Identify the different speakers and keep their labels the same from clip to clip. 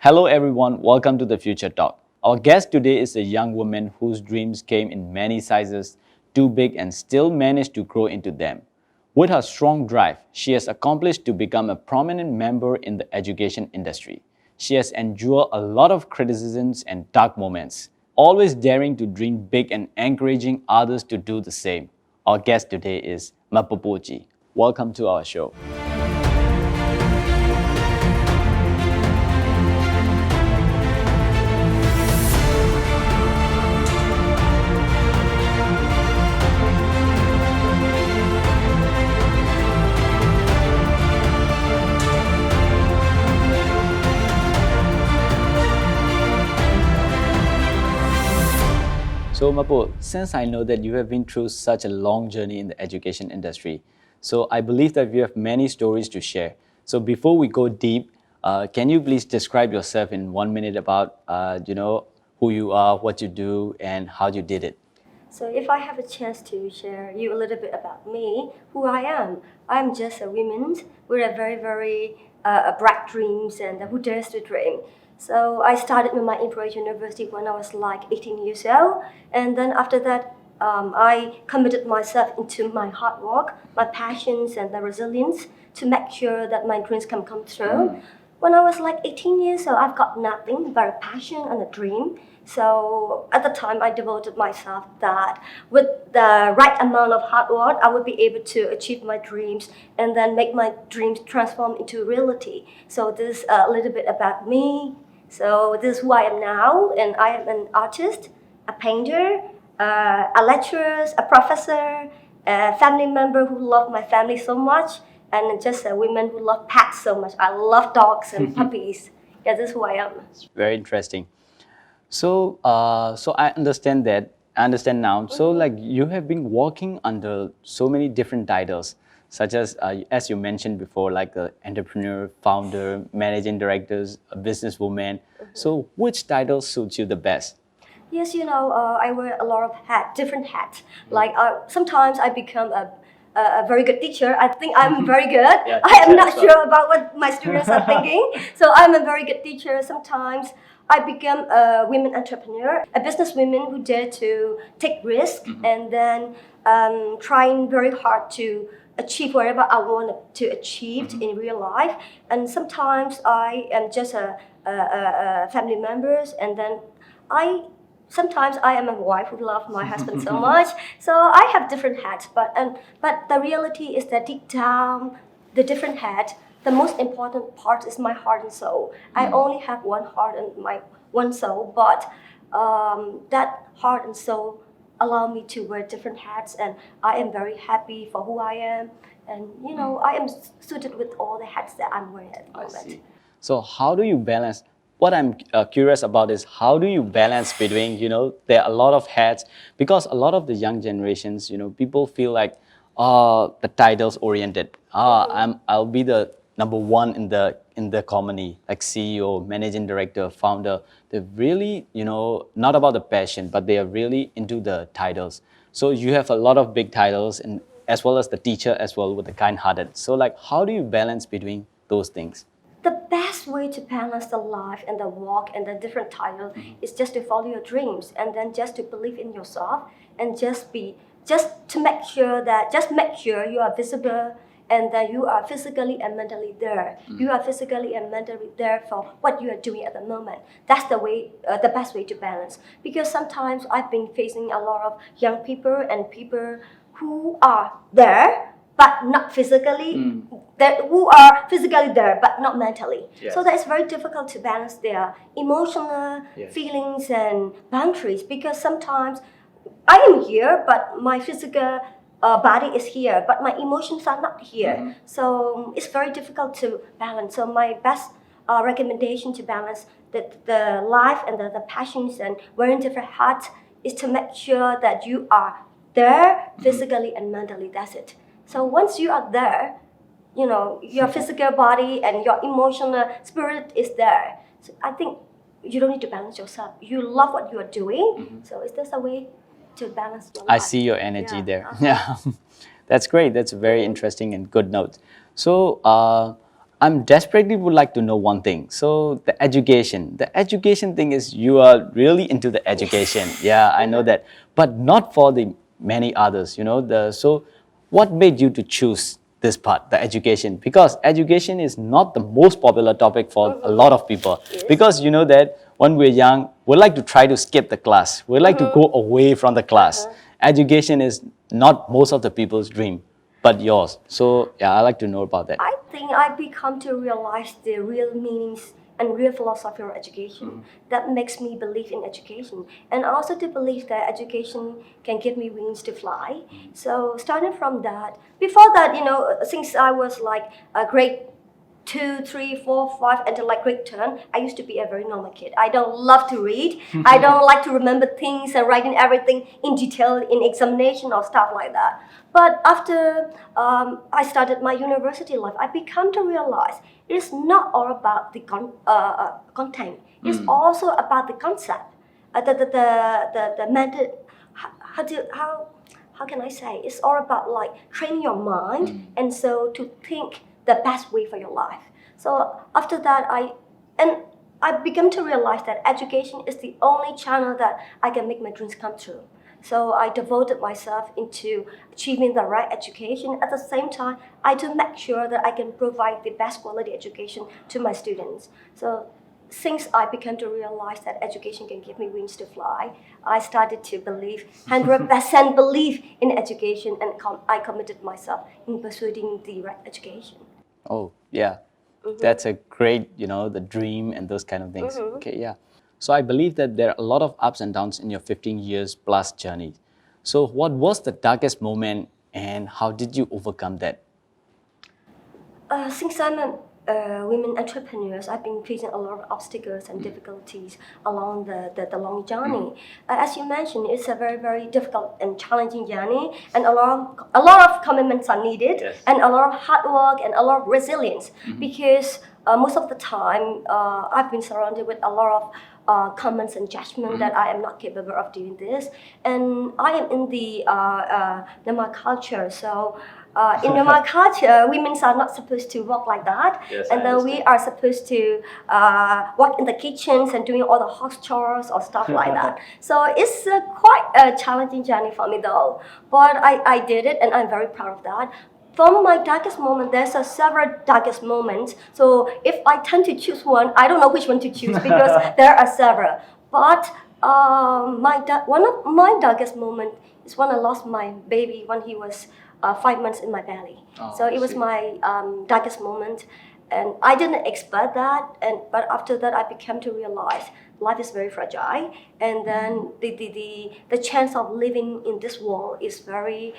Speaker 1: Hello everyone, welcome to the Future Talk. Our guest today is a young woman whose dreams came in many sizes, too big and still managed to grow into them. With her strong drive, she has accomplished to become a prominent member in the education industry. She has endured a lot of criticisms and dark moments, always daring to dream big and encouraging others to do the same. Our guest today is Poht Poht Kyi. Welcome to our show. So Mapo, since I know that you have been through such a long journey in the education industry, so I believe that you have many stories to share. So before we go deep, can you please describe yourself in 1 minute about, who you are, what you do, and how you did it?
Speaker 2: So if I have a chance to share you a little bit about me, who I am, I'm just a woman with a very bright dreams and who dares to dream. So I started Myanmar Imperial University when I was like 18 years old, and then after that, I committed myself into my hard work, my passions, and the resilience to make sure that my dreams can come true. When I was like 18 years old, I've got nothing but a passion and a dream. So at the time, I devoted myself that with the right amount of hard work, I would be able to achieve my dreams and then make my dreams transform into reality. So this is a little bit about me. So this is who I am now, and I am an artist, a painter, a lecturer, a professor, a family member who love my family so much, and just a woman who love pets so much. I love dogs and puppies. Yeah, this is who I am.
Speaker 1: It's very interesting. So, I understand that. I understand now. So, like you have been working under so many different titles, such as you mentioned before, like an entrepreneur, founder, managing directors, a businesswoman. So, which title suits you the best?
Speaker 2: Yes, I wear a lot of different hats. Like sometimes I become a very good teacher. I think I'm very good.
Speaker 1: Yeah,
Speaker 2: I am not
Speaker 1: teacher as well.
Speaker 2: sure about what my students are thinking. So I'm a very good teacher. Sometimes I become a women entrepreneur, a businesswoman who dare to take risk and then trying very hard to achieve whatever I want to achieve in real life. And sometimes I am just a family members, and then sometimes I am a wife who loves my husband so much. So I have different hats, but the reality is that deep down, the different hat, the most important part is my heart and soul. I only have one heart and my one soul, but that heart and soul allow me to wear different hats, and I am very happy for who I am. And I am suited with all the hats that I'm wearing at the
Speaker 1: I
Speaker 2: moment.
Speaker 1: see. So, how do you balance? What I'm curious about is how do you balance between, there are a lot of hats, because a lot of the young generations, people feel like, the titles oriented. I'll be the number one in the company, like CEO, managing director, founder. They're really, not about the passion, but they are really into the titles. So you have a lot of big titles, and as well as the teacher as well with the kind-hearted. So like, how do you balance between those things?
Speaker 2: The best way to balance the life and the work and the different titles is just to follow your dreams, and then just to believe in yourself, and just to make sure you are visible, and that you are physically and mentally there. You are physically and mentally there for what you are doing at the moment. That's the best way to balance. Because sometimes I've been facing a lot of young people and people who are there but not physically, who are physically there but not mentally.
Speaker 1: Yes.
Speaker 2: So that is very difficult to balance their emotional feelings and boundaries, because sometimes I am here but my physical body is here, but my emotions are not here. So it's very difficult to balance. So my best recommendation to balance the life and the passions and wearing different hats is to make sure that you are there physically and mentally. That's it. So once you are there, your physical body and your emotional spirit is there. So I think you don't need to balance yourself. You love what you are doing. So is this a way to balance your life?
Speaker 1: I see your energy there. Yeah, that's great. That's a very interesting and good note. So I'm desperately would like to know one thing. So the education thing is you are really into the education. Yeah, I know that, but not for the many others. You know the so, what made you to choose this part, the education? Because education is not the most popular topic for a lot of people.
Speaker 2: Yes.
Speaker 1: Because you know that when we're young, we like to try to skip the class. We like to go away from the class. Education is not most of the people's dream, but yours. So yeah, I like to know about that.
Speaker 2: I think I become to realize the real meanings and real philosophy of education that makes me believe in education, and also to believe that education can give me wings to fly. So starting from that, before that, since I was like a grade 2, 3, 4, 5 until like grade 10, I used to be a very normal kid. I don't love to read. I don't like to remember things and writing everything in detail in examination or stuff like that. But after I started my university life, I become to realize it's not all about the content. It's also about the concept, the method. How can I say? It's all about like training your mind and so to think the best way for your life. So after that, I began to realize that education is the only channel that I can make my dreams come true. So I devoted myself into achieving the right education. At the same time, I do make sure that I can provide the best quality education to my students. So since I began to realize that education can give me wings to fly, I started to believe 100% believe in education, and I committed myself in pursuing the right education.
Speaker 1: Oh, yeah. That's a great, the dream and those kind of things. Okay, yeah. So I believe that there are a lot of ups and downs in your 15 years plus journey. So what was the darkest moment and how did you overcome that?
Speaker 2: Since I'm a women entrepreneurs, I've been facing a lot of obstacles and difficulties along the long journey. As you mentioned, it's a very, very difficult and challenging journey, and a lot of commitments are needed,
Speaker 1: Yes.
Speaker 2: and a lot of hard work and a lot of resilience, because most of the time I've been surrounded with a lot of comments and judgment that I am not capable of doing this, and I am in the Myanmar culture, so. In Myanmar culture, women are not supposed to work like that,
Speaker 1: Yes,
Speaker 2: and
Speaker 1: I
Speaker 2: then we are supposed to work in the kitchens and doing all the house chores or stuff like that. So it's quite a challenging journey for me though, but I did it and I'm very proud of that. From my darkest moment, there's several darkest moments. So if I tend to choose one, I don't know which one to choose because there are several. But one of my darkest moments is when I lost my baby when he was 5 months in my belly.
Speaker 1: Oh,
Speaker 2: So
Speaker 1: I
Speaker 2: it was
Speaker 1: see.
Speaker 2: my darkest moment, and I didn't expect that. But after that, I began to realize life is very fragile, and then the chance of living in this world is very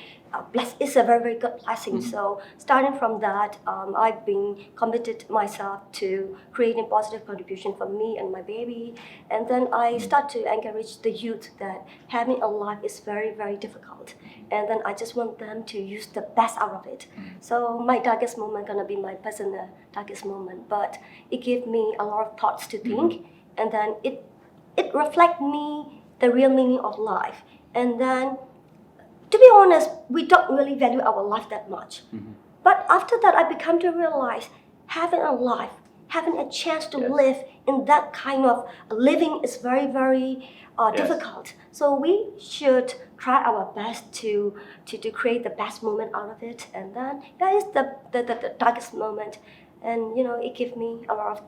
Speaker 2: it's a very, very good blessing. So starting from that, I've been committed myself to creating positive contribution for me and my baby, and then I start to encourage the youth that having a life is very, very difficult, and then I just want them to use the best out of it. So my darkest moment gonna be my personal darkest moment, but it gave me a lot of thoughts to think, and then it reflect me the real meaning of life, and then to be honest, we don't really value our life that much. But after that, I become to realize having a life, having a chance to
Speaker 1: Yes.
Speaker 2: live in that kind of living is very, very
Speaker 1: Yes.
Speaker 2: difficult. So we should try our best to create the best moment out of it. And then that is the darkest moment. And it gives me a lot of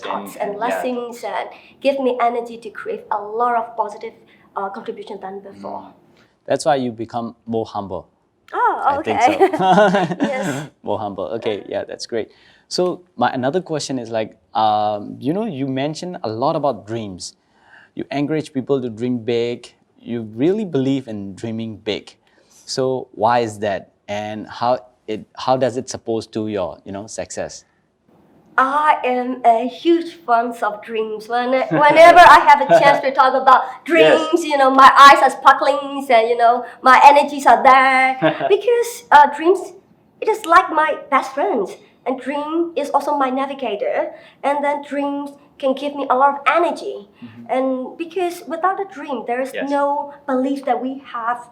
Speaker 2: thoughts and lessons and give me energy to create a lot of positive contribution than before.
Speaker 1: That's why you become more humble.
Speaker 2: Oh,
Speaker 1: I
Speaker 2: okay.
Speaker 1: think so.
Speaker 2: Yes.
Speaker 1: More humble. Okay, yeah, that's great. So my another question is like, you mentioned a lot about dreams. You encourage people to dream big. You really believe in dreaming big. So why is that, and how does it suppose to your success?
Speaker 2: I am a huge fan of dreams. Whenever I have a chance to talk about dreams,
Speaker 1: Yes.
Speaker 2: my eyes are sparkling and my energies are there because dreams, it is like my best friends, and dream is also my navigator. And then dreams can give me a lot of energy, and because without a dream, there is
Speaker 1: Yes.
Speaker 2: no belief that we have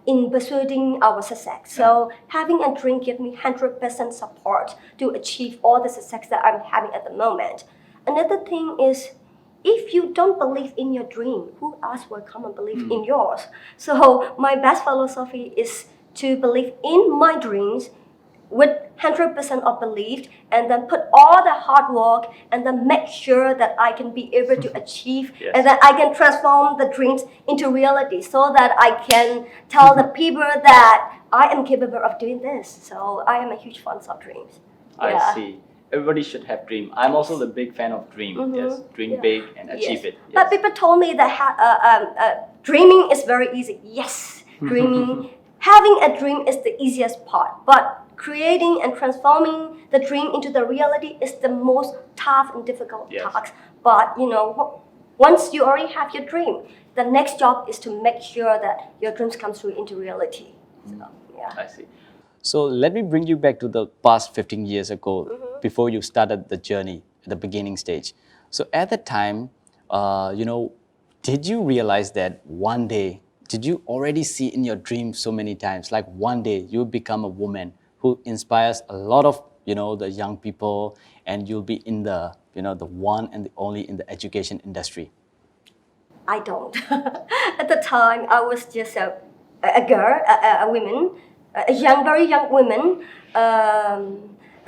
Speaker 2: in pursuing our success. So having a dream gives me 100% support to achieve all the success that I'm having at the moment. Another thing is, if you don't believe in your dream, who else will come and believe in yours? So my best philosophy is to believe in my dreams with 100% of belief, and then put all the hard work, and then make sure that I can be able to achieve, and that I can transform the dreams into reality, so that I can tell the people that I am capable of doing this. So I am a huge fan of dreams.
Speaker 1: I see. Everybody should have dream. I'm also the big fan of dream. Yes, dream big and achieve it. Yes.
Speaker 2: But people told me that dreaming is very easy. Yes, dreaming, having a dream is the easiest part. But creating and transforming the dream into the reality is the most tough and difficult task. But once you already have your dream, the next job is to make sure that your dreams come through into reality. So,
Speaker 1: I see. So let me bring you back to the past 15 years ago, before you started the journey at the beginning stage. So at that time, did you realize that one day, did you already see in your dream so many times, like one day you'll become a woman who inspires a lot of, the young people, and you'll be in the, the one and the only in the education industry?
Speaker 2: I don't. At the time, I was just a girl, a woman, a very young woman.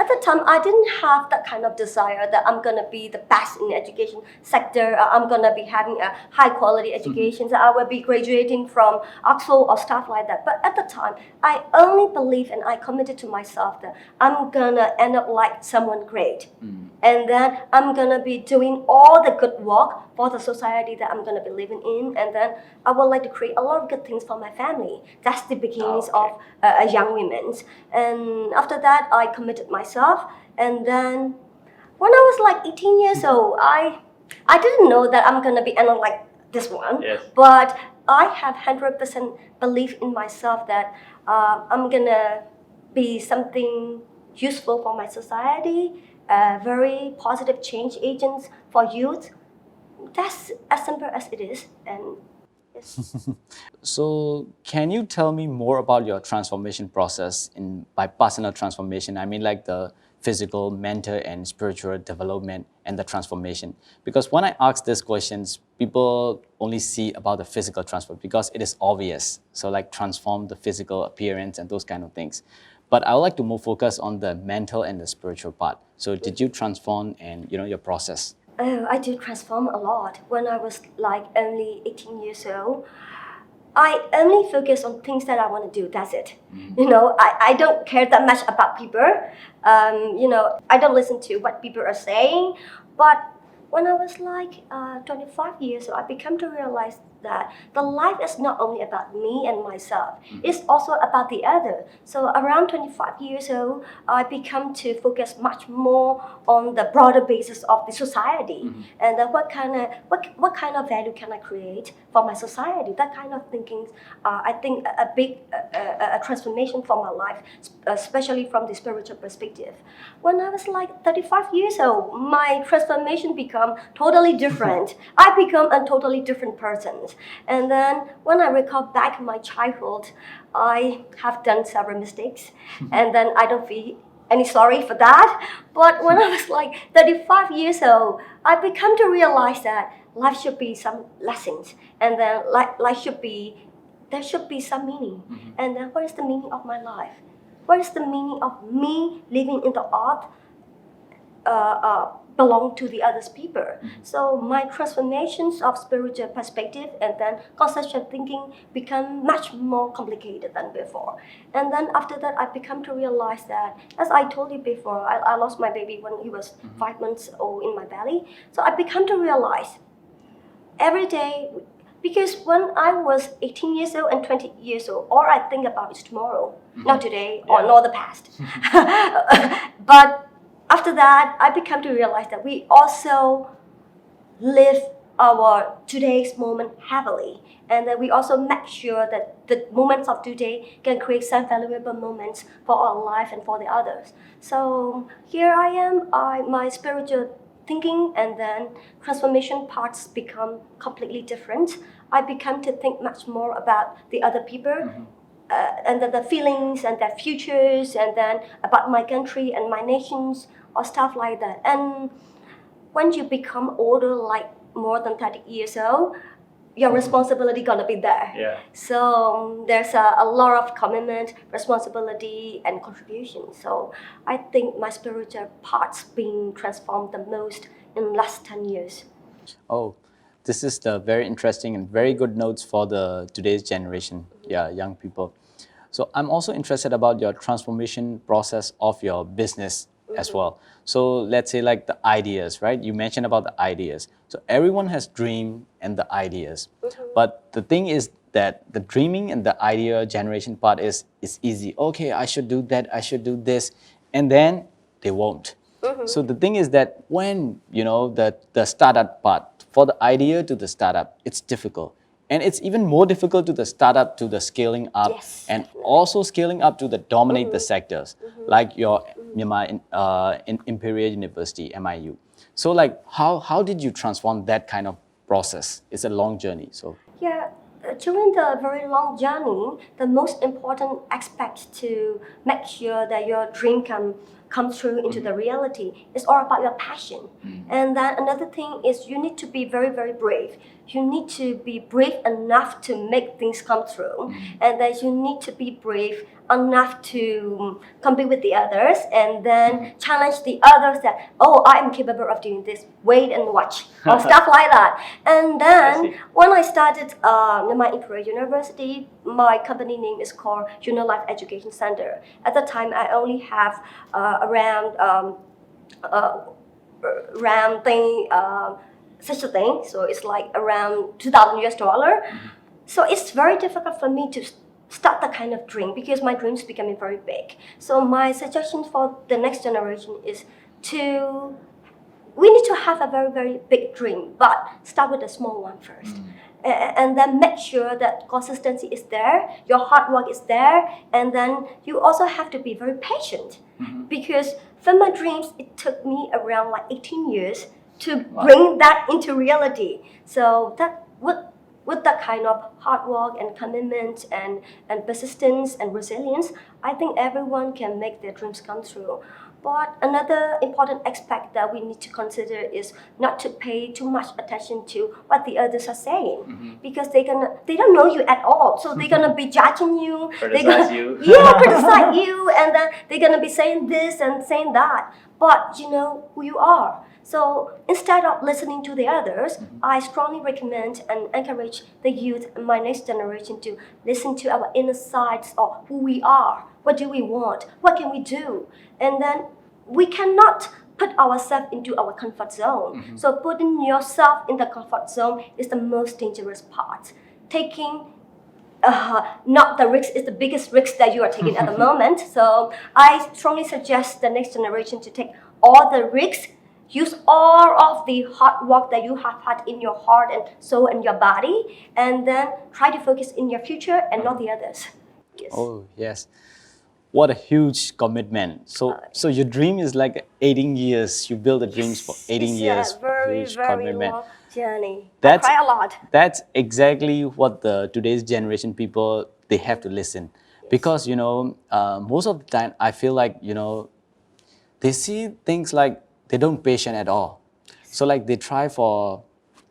Speaker 2: At the time, I didn't have that kind of desire that I'm gonna be the best in the education sector. I'm gonna be having a high quality education. So I will be graduating from Oxford or stuff like that. But at the time, I only believe and I committed to myself that I'm gonna end up like someone great, and then I'm gonna be doing all the good work for the society that I'm gonna be living in, and then I would like to create a lot of good things for my family. That's the beginnings of a young woman. And after that, I committed myself. And then when I was like 18 years old, I didn't know that I'm gonna be like this one.
Speaker 1: Yes.
Speaker 2: But I have 100% belief in myself that I'm gonna be something useful for my society, very positive change agents for youth. That's as simple as it is. And
Speaker 1: So can you tell me more about your transformation process by personal transformation? I mean, like the physical, mental, and spiritual development and the transformation. Because when I ask these questions, people only see about the physical transformation because it is obvious. So like transform the physical appearance and those kind of things. But I would like to more focus on the mental and the spiritual part. So did you transform and your process?
Speaker 2: Oh, I did transform a lot. When I was like only 18 years old, I only focus on things that I want to do. That's it. I don't care that much about people. I don't listen to what people are saying. But when I was like 25 years old, I became to realize that the life is not only about me and myself, it's also about the other. So around 25 years old, I become to focus much more on the broader basis of the society, and then what kind of value can I create for my society. That kind of thinking, I think a big transformation for my life, especially from the spiritual perspective. When I was like 35 years old, my transformation become totally different. I become a totally different person. And then when I recall back my childhood, I have done several mistakes, and then I don't feel any sorry for that. But when I was like 35 years old, I become to realize that life should be some lessons, and then there should be some meaning. And then what is the meaning of my life? What is the meaning of me living in the earth? Belong to the other people. So my transformations of spiritual perspective and then conceptual thinking become much more complicated than before. And then after that, I become to realize that, as I told you before, I lost my baby when he was 5 months old in my belly. So I become to realize every day, because when I was 18 years old and 20 years old, all I think about is tomorrow, not today or not the past. But after that, I become to realize that we also live our today's moment heavily, and that we also make sure that the moments of today can create some valuable moments for our life and for the others. So here I am, my spiritual thinking and then transformation parts become completely different. I become to think much more about the other people. And the feelings and their futures, and then about my country and my nations or stuff like that. And when you become older, like more than 30 years old, your responsibility gonna be there.
Speaker 1: Yeah.
Speaker 2: So there's a lot of commitment, responsibility, and contribution. So I think my spiritual part's been transformed the most in last 10 years.
Speaker 1: Oh, this is the very interesting and very good notes for the today's generation, yeah, young people. So I'm also interested about your transformation process of your business as well. So let's say like the ideas, right? You mentioned about the ideas. So everyone has dream and the ideas, but the thing is that the dreaming and the idea generation part is easy. Okay, I should do that. I should do this, and then they won't. So the thing is that when the startup part, for the idea to the startup, it's difficult. And it's even more difficult to the startup to the scaling up,
Speaker 2: Yes,
Speaker 1: and
Speaker 2: definitely.
Speaker 1: also scaling up to the dominate the sectors, like your Myanmar Imperial University, MIU. So like how did you transform that kind of process? It's a long journey. So
Speaker 2: Yeah, during the very long journey, the most important aspect to make sure that your dream come true into the reality is all about your passion. And then another thing is you need to be very, very brave. You need to be brave enough to make things come true. And then you need to be brave enough to compete with the others, and then challenge the others that, oh, I am capable of doing this, wait and watch, or stuff like that. And then when I started Myanmar Imperial University, my company name is called Junior Life Education Center. At the time, I only have around thing, such a thing, so it's like around 2,000 US dollar. So it's very difficult for me to start that kind of dream because my dream is becoming very big. So my suggestion for the next generation is we need to have a very, very big dream, but start with a small one first. And then make sure that consistency is there, your hard work is there, and then you also have to be very patient. Because for my dreams, it took me around like 18 years to bring that into reality. So that with that kind of hard work and commitment and persistence and resilience, I think everyone can make their dreams come true. But another important aspect that we need to consider is not to pay too much attention to what the others are saying, because they don't know you at all. So they're gonna be judging you,
Speaker 1: Criticize you.
Speaker 2: yeah, criticize you, and then they're gonna be saying this and saying that. But you know who you are. So instead of listening to the others, I strongly recommend and encourage the youth and my next generation to listen to our inner sides of who we are. What do we want? What can we do? And then we cannot put ourselves into our comfort zone. So putting yourself in the comfort zone is the most dangerous part. Taking not the risk is the biggest risk that you are taking at the moment. So I strongly suggest the next generation to take all the risks. Use all of the hard work that you have had in your heart and soul and your body, and then try to focus in your future and not the others. Yes.
Speaker 1: oh yes, what a huge commitment. So your dream is like 18 years. You build the dreams for 18 years.
Speaker 2: It's a very,
Speaker 1: Huge
Speaker 2: very
Speaker 1: commitment.
Speaker 2: long journey.
Speaker 1: That's-
Speaker 2: I cry a lot.
Speaker 1: That's exactly what the today's generation people they have to listen, because most of the time I feel like they see things like they don't patient at all. So like they try for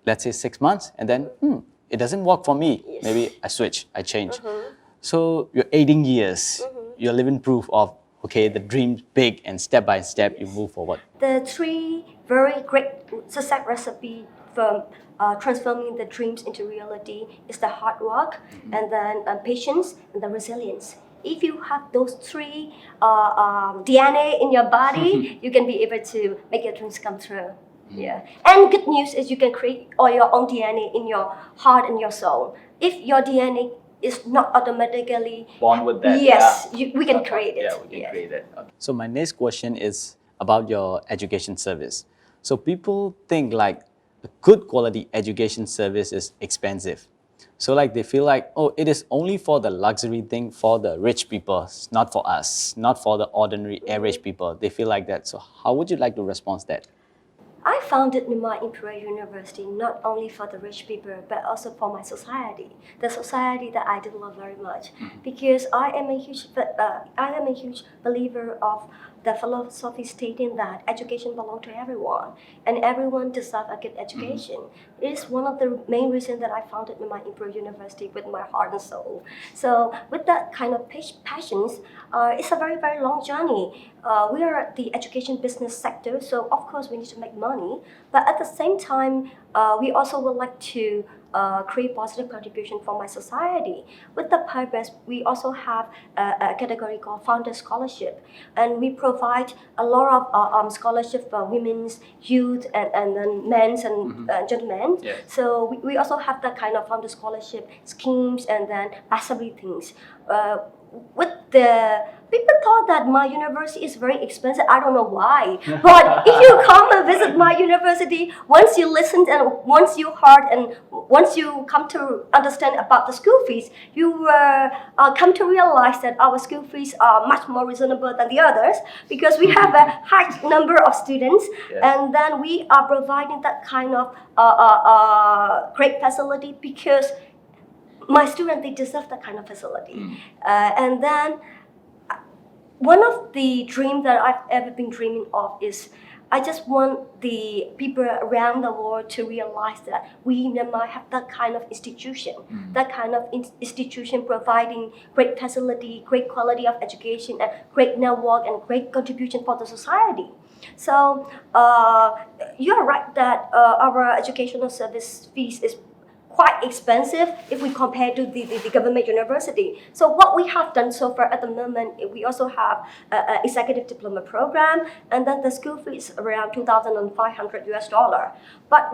Speaker 1: let's say 6 months and then it doesn't work for me.
Speaker 2: Yes.
Speaker 1: Maybe I switch, I change. So you're 18 years. You're living proof of okay, the dream's big and step by step you move forward.
Speaker 2: The three very great success recipe for transforming the dreams into reality is the hard work, and then patience, and the resilience. If you have those three DNA in your body, you can be able to make your dreams come true. Yeah. And good news is you can create all your own DNA in your heart and your soul. If your DNA is not automatically
Speaker 1: Born with that.
Speaker 2: yes,
Speaker 1: yeah.
Speaker 2: we can create it.
Speaker 1: Yeah, we can create it. So my next question is about your education service. So people think like a good quality education service is expensive. So like they feel like, oh, it is only for the luxury thing for the rich people, not for us, not for the ordinary average people. They feel like that. So how would you like to respond to that?
Speaker 2: I founded Myanmar Imperial University not only for the rich people, but also for my society, the society that I do love very much, because I am a huge believer of the philosophy stating that education belongs to everyone, and everyone deserves a good education. It is one of the main reasons that I founded Myanmar Imperial University with my heart and soul. So with that kind of passions, it's a very, very long journey. We are the education business sector, so of course we need to make money, but at the same time, we also would like to create positive contribution for my society. With the purpose, we also have a category called Founder Scholarship, and we provide a lot of scholarship for women's, youth, and then men's and gentlemen.
Speaker 1: Yeah.
Speaker 2: So we also have that kind of Founder Scholarship schemes and then bursary things. With the people thought that my university is very expensive. I don't know why, but if you come and visit my university, once you listened and once you heard and once you come to understand about the school fees, you will come to realize that our school fees are much more reasonable than the others, because we have a high number of students, and then we are providing that kind of great facility, because my students, they deserve that kind of facility. And then one of the dreams that I've ever been dreaming of is I just want the people around the world to realize that we in Myanmar have that kind of institution, that kind of institution providing great facility, great quality of education, and great network and great contribution for the society. So you're right that our educational service fees is quite expensive if we compare to the government university. So what we have done so far at the moment, we also have an executive diploma program, and then the school fee is around $2,500. But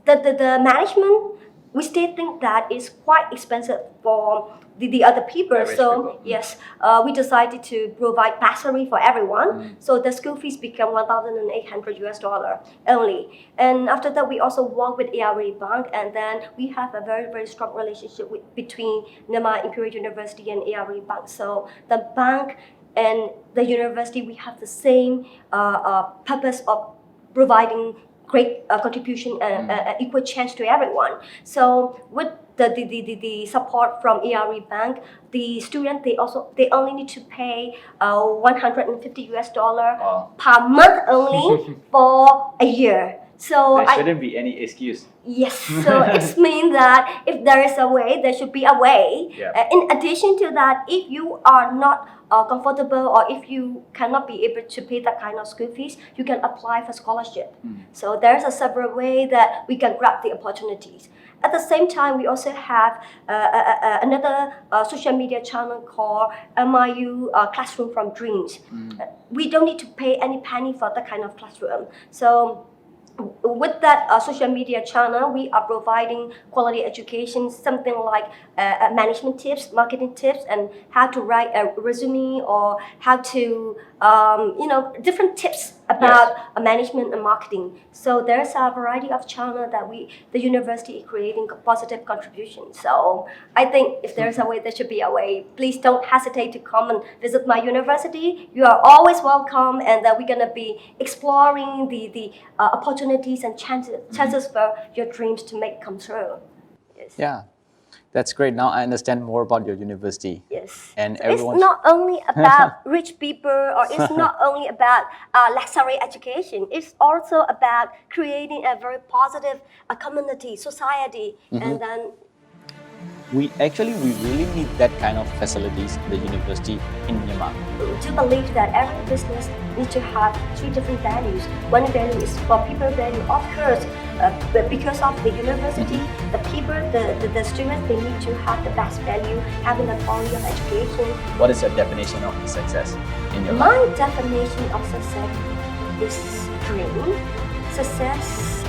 Speaker 2: the management, we still think that is quite expensive for the other people. So yes, we decided to provide bursary for everyone. So the school fees become $1,800 only. And after that, we also work with ARA Bank, and then we have a very, very strong relationship between Myanmar Imperial University and ARA Bank. So the bank and the university, we have the same purpose of providing great contribution and equal chance to everyone. So with the support from ARE Bank, the student, they only need to pay $150 per month only for a year. So
Speaker 1: there shouldn't be any excuse.
Speaker 2: Yes, so it means that if there is a way, there should be a way. In addition to that, if you are not comfortable, or if you cannot be able to pay that kind of school fees, you can apply for scholarship. So there's a several way that we can grab the opportunities. At the same time, we also have another social media channel called MIU Classroom from Dreams. We don't need to pay any penny for that kind of classroom. So with that social media channel, we are providing quality education, something like management tips, marketing tips, and how to write a resume, or how to, different tips about management and marketing. So there's a variety of channels that the university is creating positive contribution. So I think if there's a way, there should be a way. Please don't hesitate to come and visit my university. You are always welcome, and we're gonna be exploring the opportunities and chances for your dreams to make come true. Yes.
Speaker 1: Yeah, that's great. Now I understand more about your university.
Speaker 2: Yes.
Speaker 1: And
Speaker 2: So
Speaker 1: everyone.
Speaker 2: it's not only about rich people, or it's not only about luxury education. It's also about creating a very positive community, society, and then
Speaker 1: we really need that kind of facilities in the university in Myanmar.
Speaker 2: to believe that every business needs to have three different values. One value is for people value, of course, but because of the university, the people, the students, they need to have the best value, having the quality of education.
Speaker 1: What is your definition of success in your life?
Speaker 2: My definition of success is dream. Success